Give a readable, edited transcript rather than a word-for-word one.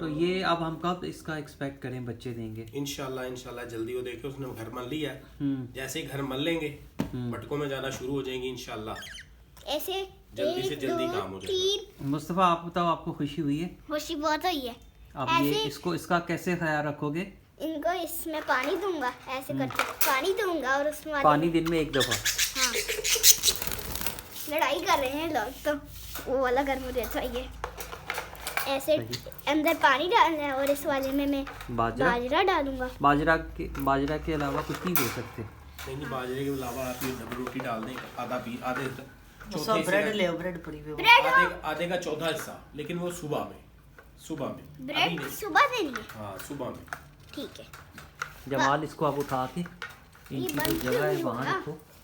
तो ये अब हम कब इसका एक्सपेक्ट करें बच्चे देंगे? इंशाल्लाह जल्दी। वो देखो उसने घर मल लिया है, जैसे ही घर मल लेंगे बटकों में जाना शुरू हो जाएंगी इंशाल्लाह। ऐसे जल्दी से जल्दी काम हो जाएगा। मुस्तफा आप बताओ, आपको खुशी हुई है? खुशी बहुत हुई है। अब ये इसका कैसे ख्याल रखोगे? इनको इसमें पानी दूंगा, ऐसे करके पानी दूंगा और उसमें पानी दिन में 1 दफा। हाँ, लड़ाई कर रहे हैं लोग तो वो वाला घर में रहता है। ये ऐसे अंदर पानी डालना है और इस वाले में मैं बाजरा डालूंगा। बाजरा के अलावा कुछ नहीं दे सकते? नहीं, बाजरे के अलावा आप ये डबल रोटी डाल दें, आधे ब्रेड ले, ब्रेड पड़ी हुई आधे का चौथा हिस्सा, लेकिन वो सुबह में ब्रेड सुबह देनी है। हाँ, सुबह में। ठीक है जमाल, इसको आप उठा के इनकी जो जगह है वहाँ रखो।